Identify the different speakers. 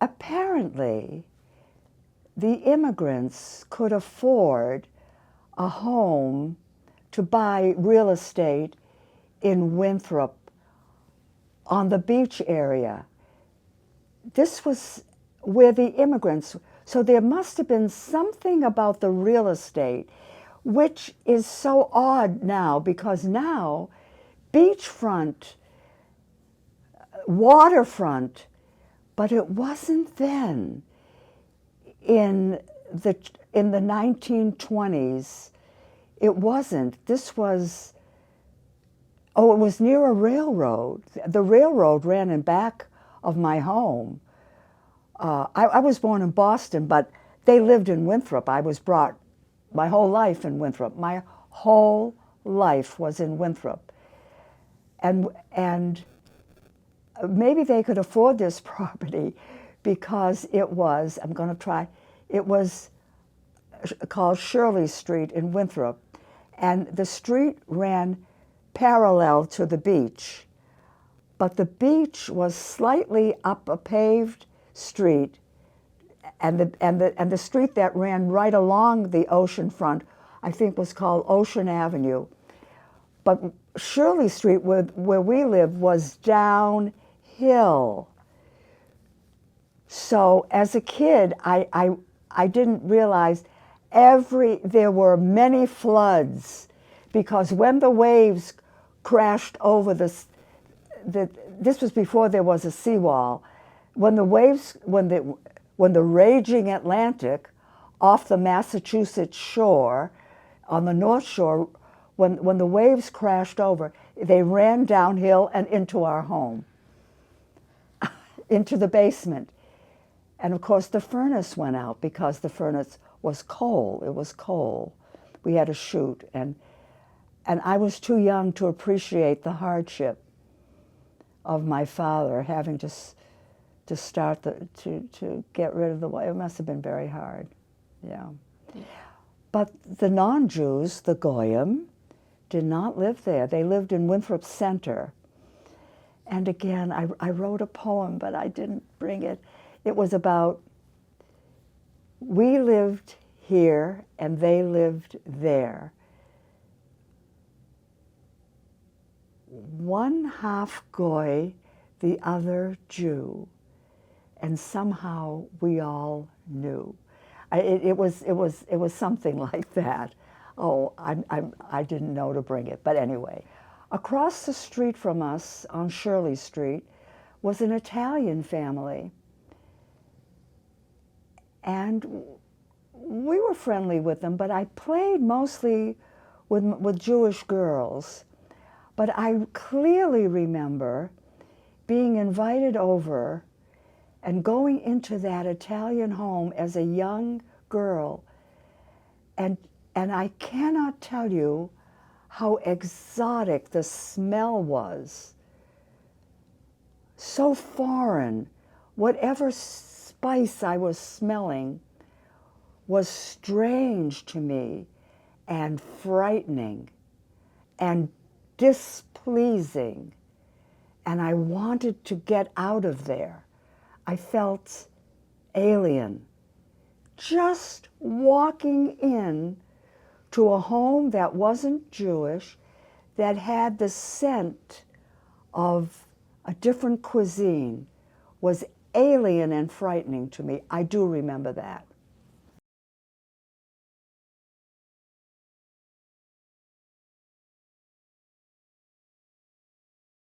Speaker 1: apparently, the immigrants could afford a home to buy real estate in Winthrop on the beach area. This was where the immigrants, so there must have been something about the real estate, which is so odd now, because now beachfront, waterfront, but it wasn't then. In the 1920s, it wasn't. This was, oh, it was near a railroad. The railroad ran in back of my home. I was born in Boston, but they lived in Winthrop. I was brought my whole life in Winthrop. My whole life was in Winthrop. And maybe they could afford this property because it was, I'm going to try, it was called Shirley Street in Winthrop. And the street ran parallel to the beach. But the beach was slightly up a paved street, and the street that ran right along the ocean front, I think, was called Ocean Avenue. But Shirley Street, where we lived, was downhill. So as a kid, I didn't realize there were many floods, because when the waves crashed over this was before there was a seawall. When the waves, when the raging Atlantic off the Massachusetts shore, on the North Shore, when the waves crashed over, they ran downhill and into our home, into the basement. And of course the furnace went out because the furnace was coal. It was coal. We had to shoot, and I was too young to appreciate the hardship of my father having to start to get rid of the water. It must have been very hard, yeah. But the non-Jews, the Goyim, did not live there. They lived in Winthrop Center. And again, I wrote a poem, but I didn't bring it. It was about, we lived here and they lived there. One half Goy, the other Jew, and somehow we all knew. It was something like that. Oh, I didn't know to bring it, but anyway. Across the street from us on Shirley Street was an Italian family. And we were friendly with them, but I played mostly with Jewish girls. But I clearly remember being invited over and going into that Italian home as a young girl. And I cannot tell you how exotic the smell was. So foreign. Whatever spice I was smelling was strange to me and frightening and displeasing. And I wanted to get out of there. I felt alien. Just walking in to a home that wasn't Jewish, that had the scent of a different cuisine, was alien and frightening to me. I do remember that.